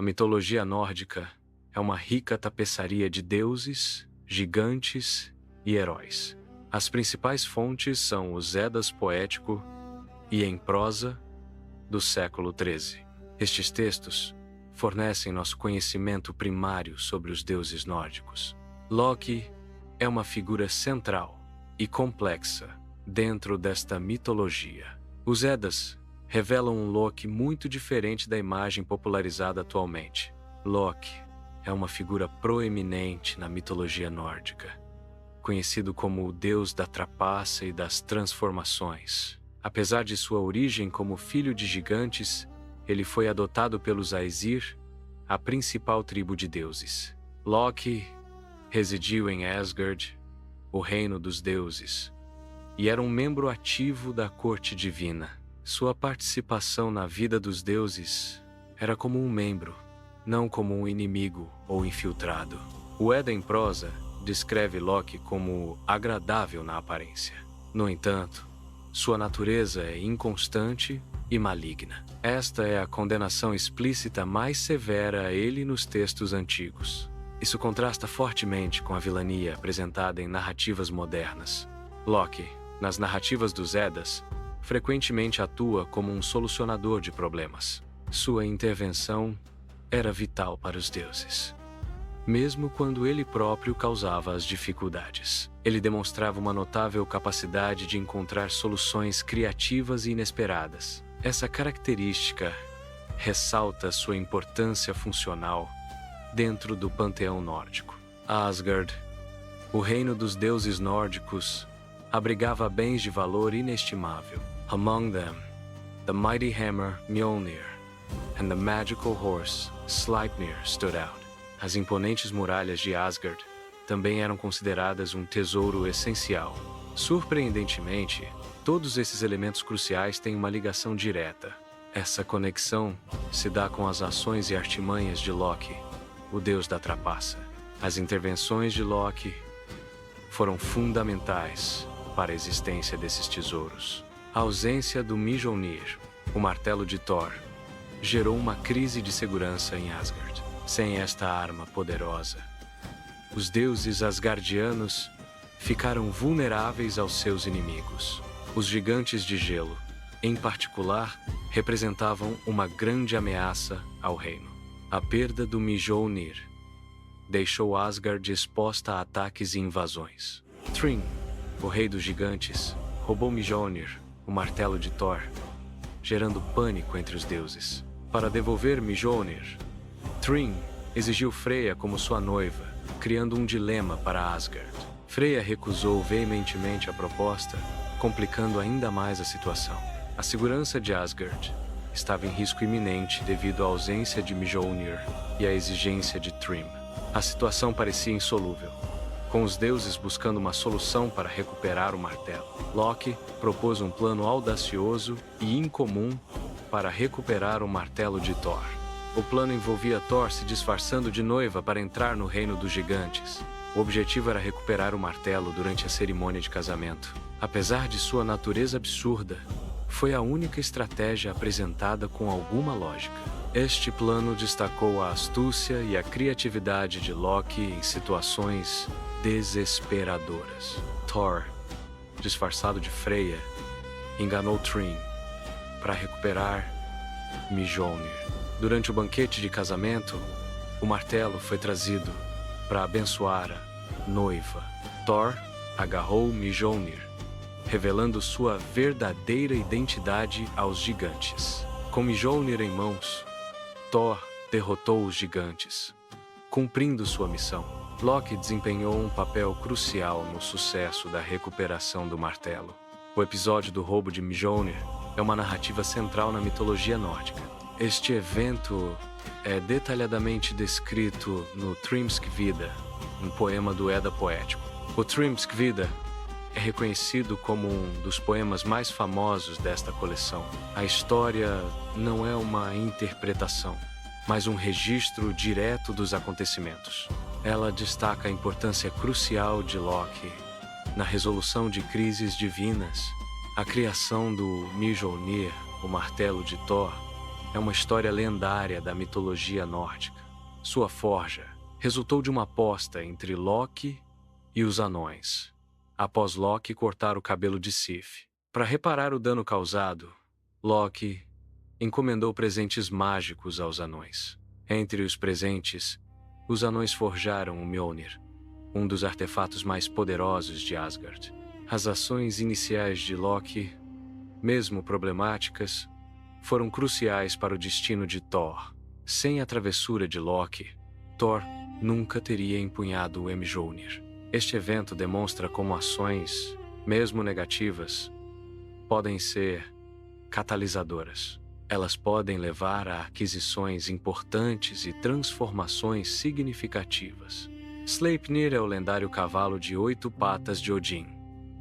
A mitologia nórdica é uma rica tapeçaria de deuses, gigantes e heróis. As principais fontes são os Edas poético e em prosa do século XIII. Estes textos fornecem nosso conhecimento primário sobre os deuses nórdicos. Loki é uma figura central e complexa dentro desta mitologia. Os Edas revelam um Loki muito diferente da imagem popularizada atualmente. Loki é uma figura proeminente na mitologia nórdica, conhecido como o deus da trapaça e das transformações. Apesar de sua origem como filho de gigantes, ele foi adotado pelos Aesir, a principal tribo de deuses. Loki residiu em Asgard, o reino dos deuses, e era um membro ativo da corte divina. Sua participação na vida dos deuses era como um membro, não como um inimigo ou infiltrado. O Edda em prosa descreve Loki como agradável na aparência. No entanto, sua natureza é inconstante e maligna. Esta é a condenação explícita mais severa a ele nos textos antigos. Isso contrasta fortemente com a vilania apresentada em narrativas modernas. Loki, nas narrativas dos Eddas, frequentemente atua como um solucionador de problemas. Sua intervenção era vital para os deuses, mesmo quando ele próprio causava as dificuldades. Ele demonstrava uma notável capacidade de encontrar soluções criativas e inesperadas. Essa característica ressalta sua importância funcional dentro do panteão nórdico. Asgard, o reino dos deuses nórdicos, abrigava bens de valor inestimável. Among them, the mighty hammer Mjolnir and the magical horse Sleipnir stood out. As imponentes muralhas de Asgard também eram consideradas um tesouro essencial. Surpreendentemente, todos esses elementos cruciais têm uma ligação direta. Essa conexão se dá com as ações e artimanhas de Loki, o deus da trapaça. As intervenções de Loki foram fundamentais para a existência desses tesouros. A ausência do Mjolnir, o martelo de Thor, gerou uma crise de segurança em Asgard. Sem esta arma poderosa, os deuses asgardianos ficaram vulneráveis aos seus inimigos. Os gigantes de gelo, em particular, representavam uma grande ameaça ao reino. A perda do Mjolnir deixou Asgard exposta a ataques e invasões. Thrym, o rei dos gigantes, roubou Mjolnir, o martelo de Thor, gerando pânico entre os deuses. Para devolver Mjolnir, Thrym exigiu Freya como sua noiva, criando um dilema para Asgard. Freya recusou veementemente a proposta, complicando ainda mais a situação. A segurança de Asgard estava em risco iminente devido à ausência de Mjolnir e à exigência de Thrym. A situação parecia insolúvel, com os deuses buscando uma solução para recuperar o martelo. Loki propôs um plano audacioso e incomum para recuperar o martelo de Thor. O plano envolvia Thor se disfarçando de noiva para entrar no reino dos gigantes. O objetivo era recuperar o martelo durante a cerimônia de casamento. Apesar de sua natureza absurda, foi a única estratégia apresentada com alguma lógica. Este plano destacou a astúcia e a criatividade de Loki em situações desesperadoras. Thor, disfarçado de Freya, enganou Thrym para recuperar Mjolnir. Durante o banquete de casamento, o martelo foi trazido para abençoar a noiva. Thor agarrou Mjolnir, revelando sua verdadeira identidade aos gigantes. Com Mjolnir em mãos, Thor derrotou os gigantes, cumprindo sua missão. Loki desempenhou um papel crucial no sucesso da recuperação do martelo. O episódio do roubo de Mjolnir é uma narrativa central na mitologia nórdica. Este evento é detalhadamente descrito no Thrymskvida, um poema do Edda poético. O Thrymskvida é reconhecido como um dos poemas mais famosos desta coleção. A história não é uma interpretação, mas um registro direto dos acontecimentos. Ela destaca a importância crucial de Loki na resolução de crises divinas, a criação do Mjolnir, o martelo de Thor, é uma história lendária da mitologia nórdica. Sua forja resultou de uma aposta entre Loki e os anões, após Loki cortar o cabelo de Sif. Para reparar o dano causado, Loki encomendou presentes mágicos aos anões. Entre os presentes, os anões forjaram o Mjolnir, um dos artefatos mais poderosos de Asgard. As ações iniciais de Loki, mesmo problemáticas, foram cruciais para o destino de Thor. Sem a travessura de Loki, Thor nunca teria empunhado o Mjolnir. Este evento demonstra como ações, mesmo negativas, podem ser catalisadoras. Elas podem levar a aquisições importantes e transformações significativas. Sleipnir é o lendário cavalo de 8 patas de Odin,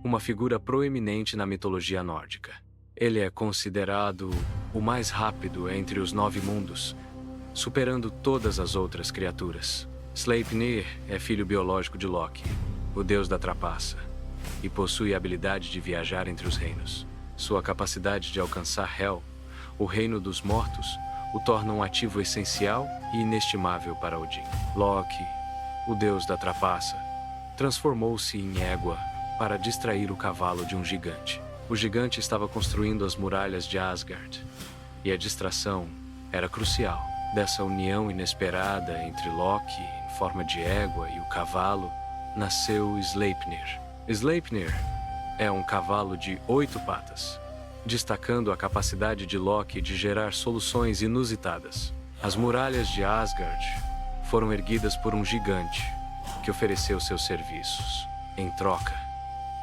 uma figura proeminente na mitologia nórdica. Ele é considerado o mais rápido entre os 9 mundos, superando todas as outras criaturas. Sleipnir é filho biológico de Loki, o deus da trapaça, e possui a habilidade de viajar entre os reinos. Sua capacidade de alcançar Hel, o reino dos mortos, o torna um ativo essencial e inestimável para Odin. Loki, o deus da trapaça, transformou-se em égua para distrair o cavalo de um gigante. O gigante estava construindo as muralhas de Asgard, e a distração era crucial. Dessa união inesperada entre Loki, em forma de égua, e o cavalo, nasceu Sleipnir. Sleipnir é um cavalo de 8 patas, destacando a capacidade de Loki de gerar soluções inusitadas. As muralhas de Asgard foram erguidas por um gigante que ofereceu seus serviços. Em troca,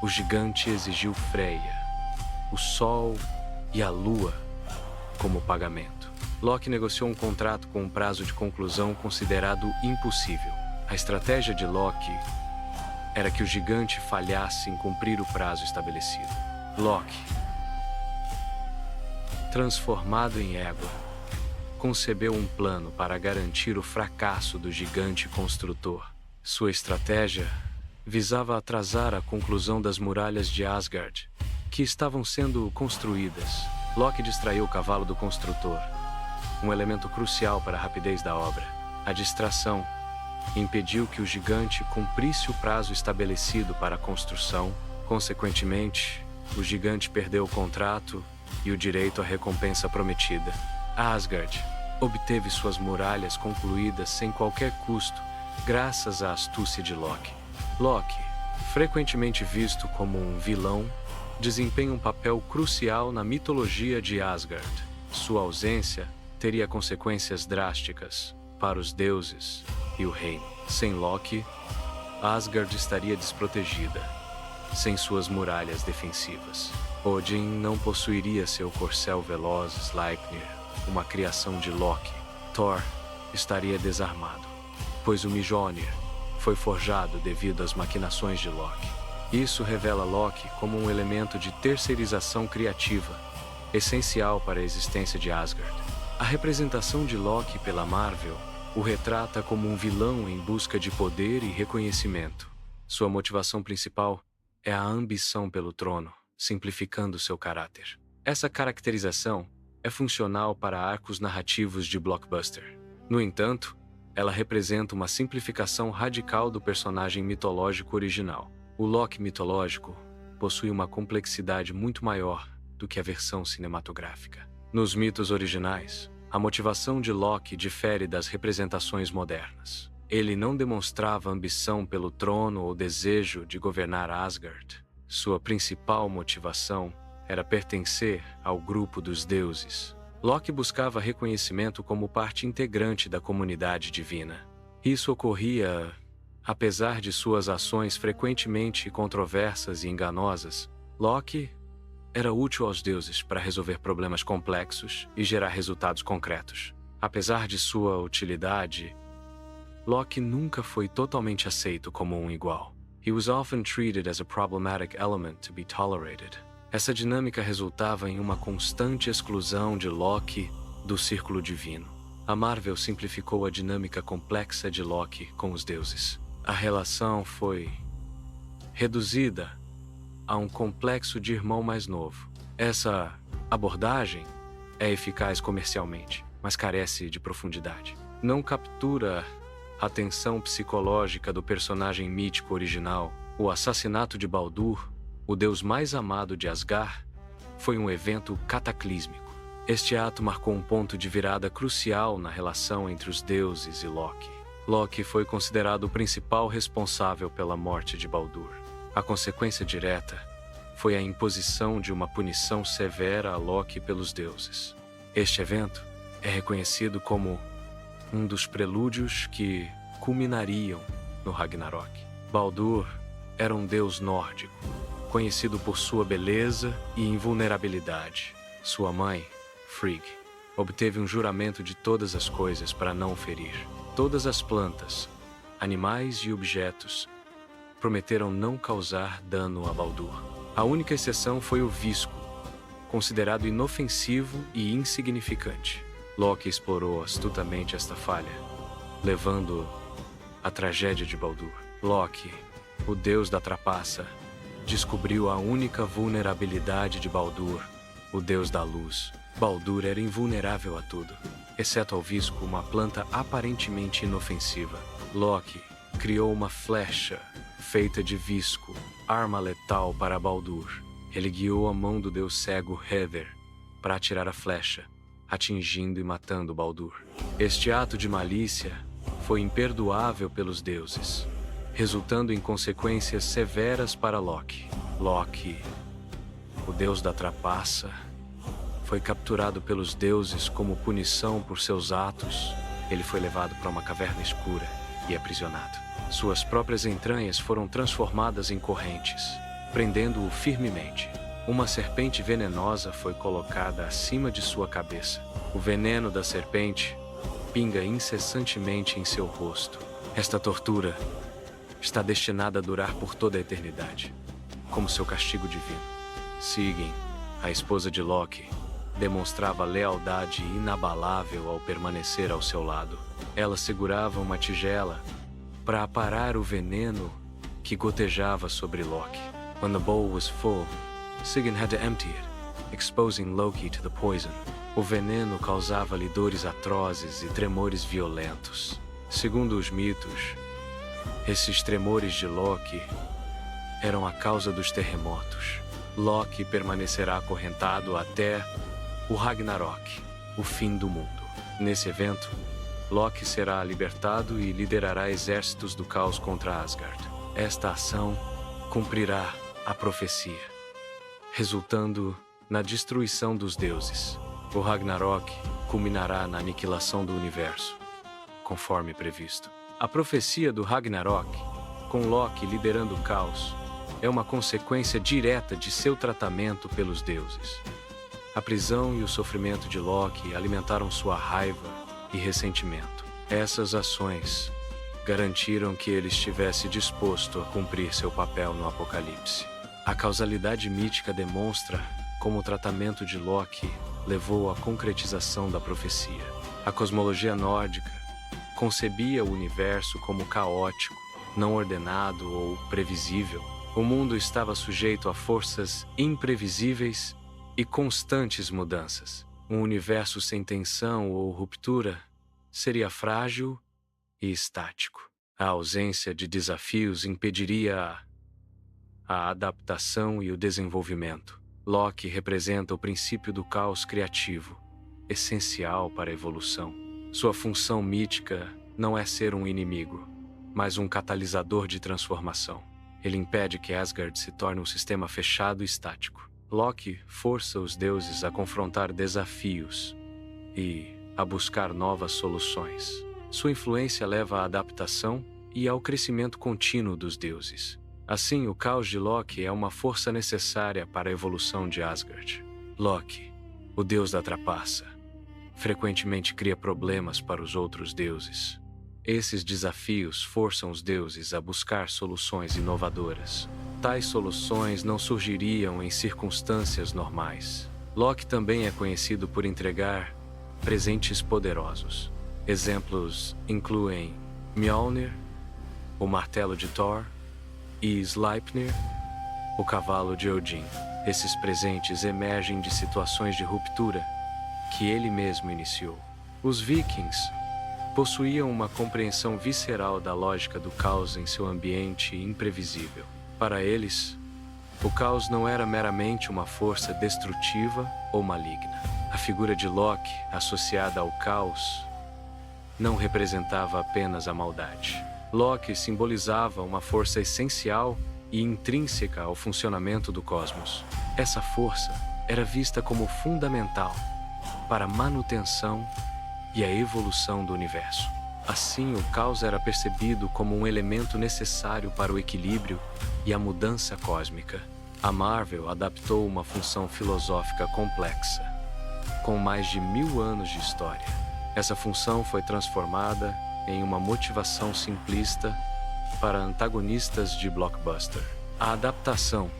o gigante exigiu Freya, o Sol e a Lua como pagamento. Loki negociou um contrato com um prazo de conclusão considerado impossível. A estratégia de Loki era que o gigante falhasse em cumprir o prazo estabelecido. Loki, transformado em égua, concebeu um plano para garantir o fracasso do gigante construtor. Sua estratégia visava atrasar a conclusão das muralhas de Asgard, que estavam sendo construídas. Loki distraiu o cavalo do construtor, um elemento crucial para a rapidez da obra. A distração impediu que o gigante cumprisse o prazo estabelecido para a construção. Consequentemente, o gigante perdeu o contrato e o direito à recompensa prometida. Asgard obteve suas muralhas concluídas sem qualquer custo, graças à astúcia de Loki. Loki, frequentemente visto como um vilão, desempenha um papel crucial na mitologia de Asgard. Sua ausência teria consequências drásticas para os deuses e o reino. Sem Loki, Asgard estaria desprotegida, sem suas muralhas defensivas. Odin não possuiria seu corcel veloz Sleipnir, uma criação de Loki. Thor estaria desarmado, pois o Mjolnir foi forjado devido às maquinações de Loki. Isso revela Loki como um elemento de terceirização criativa, essencial para a existência de Asgard. A representação de Loki pela Marvel o retrata como um vilão em busca de poder e reconhecimento. Sua motivação principal é a ambição pelo trono, simplificando seu caráter. Essa caracterização é funcional para arcos narrativos de blockbuster. No entanto, ela representa uma simplificação radical do personagem mitológico original. O Loki mitológico possui uma complexidade muito maior do que a versão cinematográfica. Nos mitos originais, a motivação de Loki difere das representações modernas. Ele não demonstrava ambição pelo trono ou desejo de governar Asgard. Sua principal motivação era pertencer ao grupo dos deuses. Loki buscava reconhecimento como parte integrante da comunidade divina. Isso ocorria apesar de suas ações frequentemente controversas e enganosas. Loki era útil aos deuses para resolver problemas complexos e gerar resultados concretos. Apesar de sua utilidade, Loki nunca foi totalmente aceito como um igual. He was often treated as a problematic element to be tolerated. Essa dinâmica resultava em uma constante exclusão de Loki do círculo divino. A Marvel simplificou a dinâmica complexa de Loki com os deuses. A relação foi reduzida a um complexo de irmão mais novo. Essa abordagem é eficaz comercialmente, mas carece de profundidade. Não captura a tensão psicológica do personagem mítico original. O assassinato de Baldur, o deus mais amado de Asgard, foi um evento cataclísmico. Este ato marcou um ponto de virada crucial na relação entre os deuses e Loki. Loki foi considerado o principal responsável pela morte de Baldur. A consequência direta foi a imposição de uma punição severa a Loki pelos deuses. Este evento é reconhecido como um dos prelúdios que culminariam no Ragnarok. Baldur era um deus nórdico, conhecido por sua beleza e invulnerabilidade. Sua mãe, Frigg, obteve um juramento de todas as coisas para não o ferir. Todas as plantas, animais e objetos prometeram não causar dano a Baldur. A única exceção foi o visco, considerado inofensivo e insignificante. Loki explorou astutamente esta falha, levando à tragédia de Baldur. Loki, o deus da trapaça, descobriu a única vulnerabilidade de Baldur, o deus da luz. Baldur era invulnerável a tudo, exceto ao visco, uma planta aparentemente inofensiva. Loki criou uma flecha feita de visco, arma letal para Baldur. Ele guiou a mão do deus cego Heather para atirar a flecha, atingindo e matando Baldur. Este ato de malícia foi imperdoável pelos deuses, resultando em consequências severas para Loki. Loki, o deus da trapaça, foi capturado pelos deuses como punição por seus atos. Ele foi levado para uma caverna escura e aprisionado. Suas próprias entranhas foram transformadas em correntes, prendendo-o firmemente. Uma serpente venenosa foi colocada acima de sua cabeça. O veneno da serpente pinga incessantemente em seu rosto. Esta tortura está destinada a durar por toda a eternidade, como seu castigo divino. Sigyn, a esposa de Loki, demonstrava lealdade inabalável ao permanecer ao seu lado. Ela segurava uma tigela para aparar o veneno que gotejava sobre Loki. When the bowl was full, Sigyn had to empty it, exposing Loki to the poison. O veneno causava-lhe dores atrozes e tremores violentos. Segundo os mitos, esses tremores de Loki eram a causa dos terremotos. Loki permanecerá acorrentado até o Ragnarok, o fim do mundo. Nesse evento, Loki será libertado e liderará exércitos do caos contra Asgard. Esta ação cumprirá a profecia, resultando na destruição dos deuses. O Ragnarok culminará na aniquilação do universo, conforme previsto. A profecia do Ragnarok, com Loki liderando o caos, é uma consequência direta de seu tratamento pelos deuses. A prisão e o sofrimento de Loki alimentaram sua raiva e ressentimento. Essas ações garantiram que ele estivesse disposto a cumprir seu papel no Apocalipse. A causalidade mítica demonstra como o tratamento de Loki levou à concretização da profecia. A cosmologia nórdica concebia o universo como caótico, não ordenado ou previsível. O mundo estava sujeito a forças imprevisíveis e constantes mudanças. Um universo sem tensão ou ruptura seria frágil e estático. A ausência de desafios impediria a adaptação e o desenvolvimento. Loki representa o princípio do caos criativo, essencial para a evolução. Sua função mítica não é ser um inimigo, mas um catalisador de transformação. Ele impede que Asgard se torne um sistema fechado e estático. Loki força os deuses a confrontar desafios e a buscar novas soluções. Sua influência leva à adaptação e ao crescimento contínuo dos deuses. Assim, o caos de Loki é uma força necessária para a evolução de Asgard. Loki, o deus da trapaça, frequentemente cria problemas para os outros deuses. Esses desafios forçam os deuses a buscar soluções inovadoras. Tais soluções não surgiriam em circunstâncias normais. Loki também é conhecido por entregar presentes poderosos. Exemplos incluem Mjolnir, o martelo de Thor, e Sleipnir, o cavalo de Odin. Esses presentes emergem de situações de ruptura que ele mesmo iniciou. Os vikings possuíam uma compreensão visceral da lógica do caos em seu ambiente imprevisível. Para eles, o caos não era meramente uma força destrutiva ou maligna. A figura de Loki, associada ao caos, não representava apenas a maldade. Loki simbolizava uma força essencial e intrínseca ao funcionamento do cosmos. Essa força era vista como fundamental para a manutenção e a evolução do universo. Assim, o caos era percebido como um elemento necessário para o equilíbrio e a mudança cósmica. A Marvel adaptou uma função filosófica complexa, com mais de 1000 anos de história. Essa função foi transformada em uma motivação simplista para antagonistas de blockbuster. A adaptação,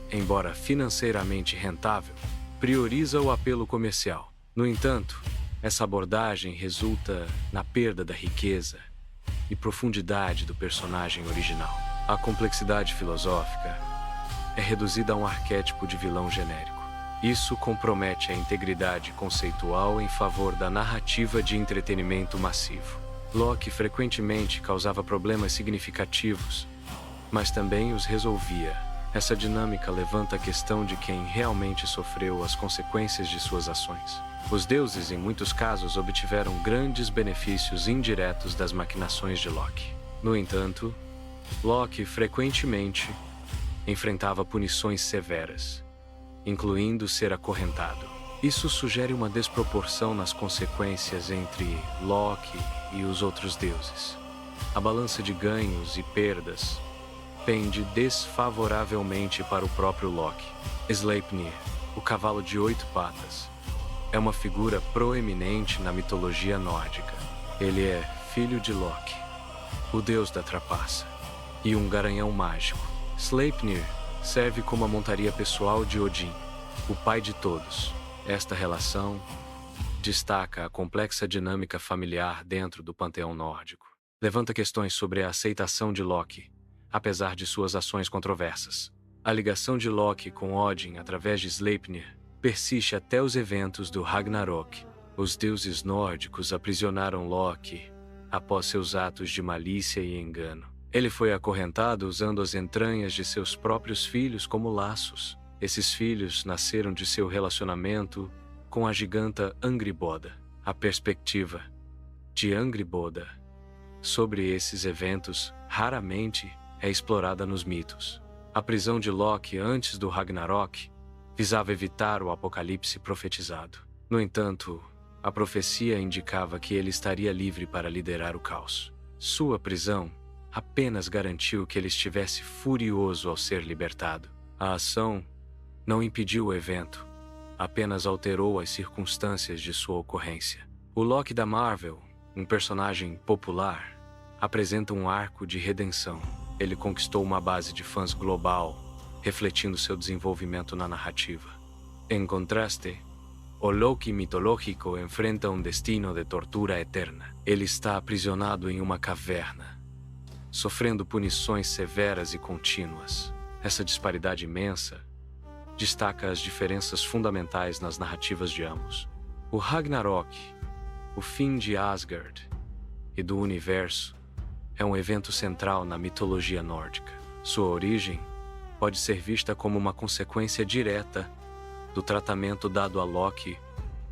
embora financeiramente rentável, prioriza o apelo comercial. No entanto, essa abordagem resulta na perda da riqueza e profundidade do personagem original. A complexidade filosófica é reduzida a um arquétipo de vilão genérico. Isso compromete a integridade conceitual em favor da narrativa de entretenimento massivo. Loki frequentemente causava problemas significativos, mas também os resolvia. Essa dinâmica levanta a questão de quem realmente sofreu as consequências de suas ações. Os deuses, em muitos casos, obtiveram grandes benefícios indiretos das maquinações de Loki. No entanto, Loki frequentemente enfrentava punições severas, incluindo ser acorrentado. Isso sugere uma desproporção nas consequências entre Loki e os outros deuses. A balança de ganhos e perdas pende desfavoravelmente para o próprio Loki. Sleipnir, o cavalo de 8 patas, é uma figura proeminente na mitologia nórdica. Ele é filho de Loki, o deus da trapaça, e um garanhão mágico. Sleipnir serve como a montaria pessoal de Odin, o pai de todos. Esta relação destaca a complexa dinâmica familiar dentro do panteão nórdico. Levanta questões sobre a aceitação de Loki, apesar de suas ações controversas. A ligação de Loki com Odin através de Sleipnir persiste até os eventos do Ragnarok. Os deuses nórdicos aprisionaram Loki após seus atos de malícia e engano. Ele foi acorrentado usando as entranhas de seus próprios filhos como laços. Esses filhos nasceram de seu relacionamento com a giganta Angrboda. A perspectiva de Angrboda sobre esses eventos raramente é explorada nos mitos. A prisão de Loki antes do Ragnarok visava evitar o apocalipse profetizado. No entanto, a profecia indicava que ele estaria livre para liderar o caos. Sua prisão apenas garantiu que ele estivesse furioso ao ser libertado. A ação não impediu o evento, apenas alterou as circunstâncias de sua ocorrência. O Loki da Marvel, um personagem popular, apresenta um arco de redenção. Ele conquistou uma base de fãs global, refletindo seu desenvolvimento na narrativa. Em contraste, o Loki mitológico enfrenta um destino de tortura eterna. Ele está aprisionado em uma caverna, sofrendo punições severas e contínuas. Essa disparidade imensa destaca as diferenças fundamentais nas narrativas de ambos. O Ragnarok, o fim de Asgard e do universo, é um evento central na mitologia nórdica. Sua origem pode ser vista como uma consequência direta do tratamento dado a Loki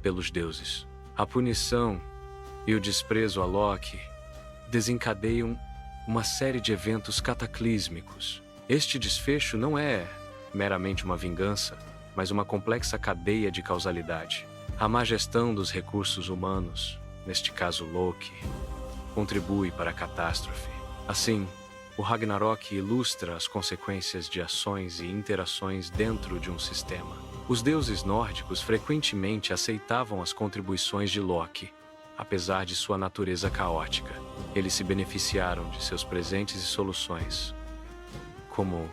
pelos deuses. A punição e o desprezo a Loki desencadeiam uma série de eventos cataclísmicos. Este desfecho não é meramente uma vingança, mas uma complexa cadeia de causalidade. A má gestão dos recursos humanos, neste caso Loki, contribui para a catástrofe. Assim, o Ragnarok ilustra as consequências de ações e interações dentro de um sistema. Os deuses nórdicos frequentemente aceitavam as contribuições de Loki, apesar de sua natureza caótica. Eles se beneficiaram de seus presentes e soluções, como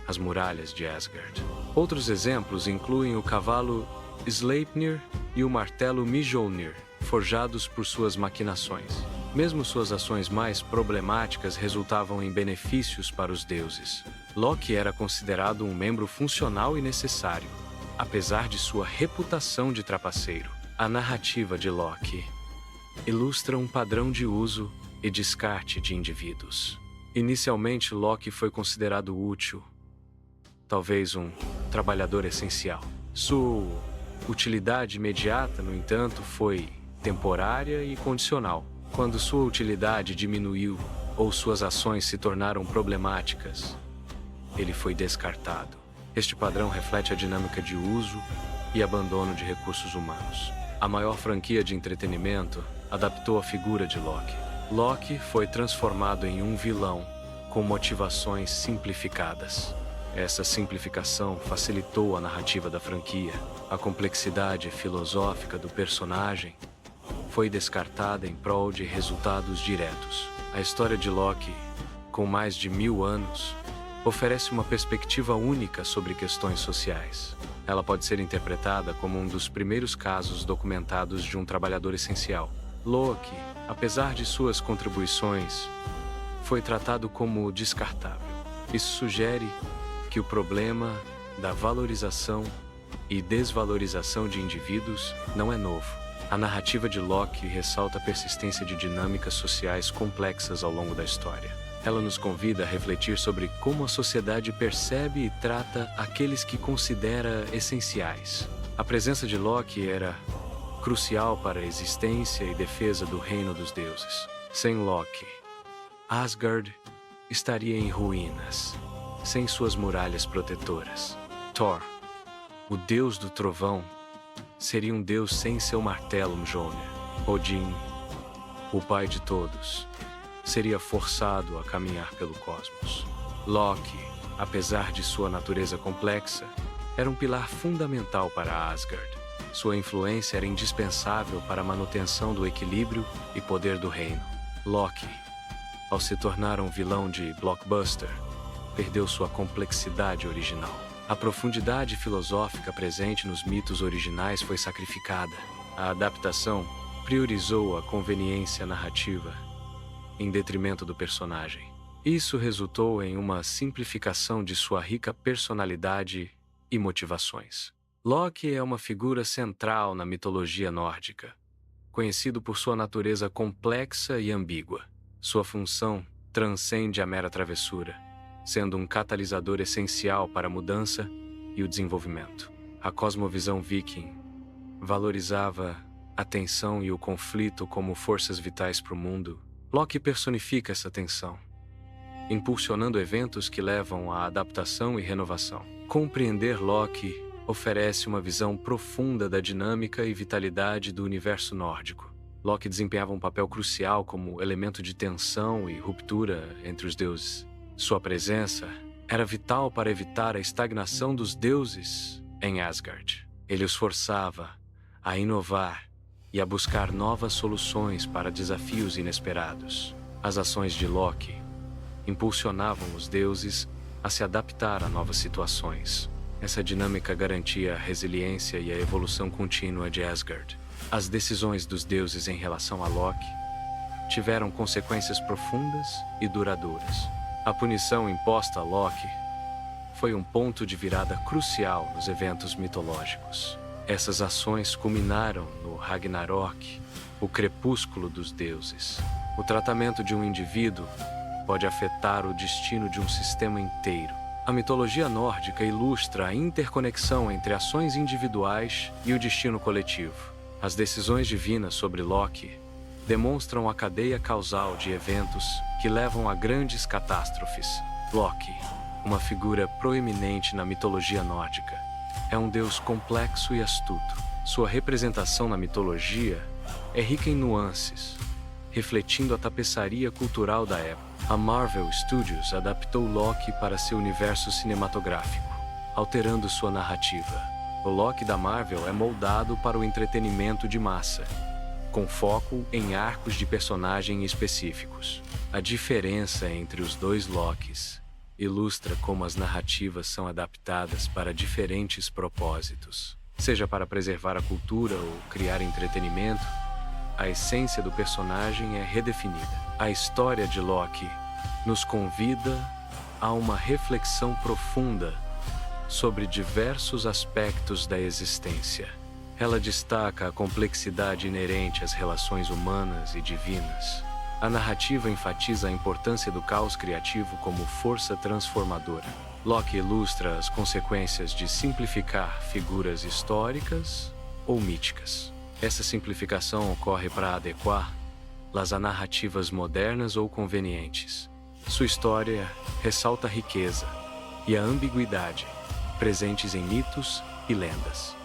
as muralhas de Asgard. Outros exemplos incluem o cavalo Sleipnir e o martelo Mjolnir, forjados por suas maquinações. Mesmo suas ações mais problemáticas resultavam em benefícios para os deuses. Loki era considerado um membro funcional e necessário, apesar de sua reputação de trapaceiro. A narrativa de Loki ilustra um padrão de uso e descarte de indivíduos. Inicialmente, Loki foi considerado útil, talvez um trabalhador essencial. Sua utilidade imediata, no entanto, foi temporária e condicional. Quando sua utilidade diminuiu ou suas ações se tornaram problemáticas, ele foi descartado. Este padrão reflete a dinâmica de uso e abandono de recursos humanos. A maior franquia de entretenimento adaptou a figura de Loki. Loki foi transformado em um vilão com motivações simplificadas. Essa simplificação facilitou a narrativa da franquia. A complexidade filosófica do personagem foi descartada em prol de resultados diretos. A história de Loki, com mais de 1000 anos, oferece uma perspectiva única sobre questões sociais. Ela pode ser interpretada como um dos primeiros casos documentados de um trabalhador essencial. Loki, apesar de suas contribuições, foi tratado como descartável. Isso sugere que o problema da valorização e desvalorização de indivíduos não é novo. A narrativa de Loki ressalta a persistência de dinâmicas sociais complexas ao longo da história. Ela nos convida a refletir sobre como a sociedade percebe e trata aqueles que considera essenciais. A presença de Loki era crucial para a existência e defesa do reino dos deuses. Sem Loki, Asgard estaria em ruínas, sem suas muralhas protetoras. Thor, o deus do trovão, seria um deus sem seu martelo Mjolnir. Odin, o pai de todos, seria forçado a caminhar pelo cosmos. Loki, apesar de sua natureza complexa, era um pilar fundamental para Asgard. Sua influência era indispensável para a manutenção do equilíbrio e poder do reino. Loki, ao se tornar um vilão de blockbuster, perdeu sua complexidade original. A profundidade filosófica presente nos mitos originais foi sacrificada. A adaptação priorizou a conveniência narrativa em detrimento do personagem. Isso resultou em uma simplificação de sua rica personalidade e motivações. Loki é uma figura central na mitologia nórdica, conhecido por sua natureza complexa e ambígua. Sua função transcende a mera travessura, sendo um catalisador essencial para a mudança e o desenvolvimento. A cosmovisão viking valorizava a tensão e o conflito como forças vitais para o mundo. Loki personifica essa tensão, impulsionando eventos que levam à adaptação e renovação. Compreender Loki oferece uma visão profunda da dinâmica e vitalidade do universo nórdico. Loki desempenhava um papel crucial como elemento de tensão e ruptura entre os deuses. Sua presença era vital para evitar a estagnação dos deuses em Asgard. Ele os forçava a inovar e a buscar novas soluções para desafios inesperados. As ações de Loki impulsionavam os deuses a se adaptar a novas situações. Essa dinâmica garantia a resiliência e a evolução contínua de Asgard. As decisões dos deuses em relação a Loki tiveram consequências profundas e duradouras. A punição imposta a Loki foi um ponto de virada crucial nos eventos mitológicos. Essas ações culminaram no Ragnarok, o crepúsculo dos deuses. O tratamento de um indivíduo pode afetar o destino de um sistema inteiro. A mitologia nórdica ilustra a interconexão entre ações individuais e o destino coletivo. As decisões divinas sobre Loki demonstram a cadeia causal de eventos que levam a grandes catástrofes. Loki, uma figura proeminente na mitologia nórdica, é um deus complexo e astuto. Sua representação na mitologia é rica em nuances, refletindo a tapeçaria cultural da época. A Marvel Studios adaptou Loki para seu universo cinematográfico, alterando sua narrativa. O Loki da Marvel é moldado para o entretenimento de massa, com foco em arcos de personagem específicos. A diferença entre os dois Lokis ilustra como as narrativas são adaptadas para diferentes propósitos. Seja para preservar a cultura ou criar entretenimento, a essência do personagem é redefinida. A história de Loki nos convida a uma reflexão profunda sobre diversos aspectos da existência. Ela destaca a complexidade inerente às relações humanas e divinas. A narrativa enfatiza a importância do caos criativo como força transformadora. Locke ilustra as consequências de simplificar figuras históricas ou míticas. Essa simplificação ocorre para adequá-las a narrativas modernas ou convenientes. Sua história ressalta a riqueza e a ambiguidade presentes em mitos e lendas.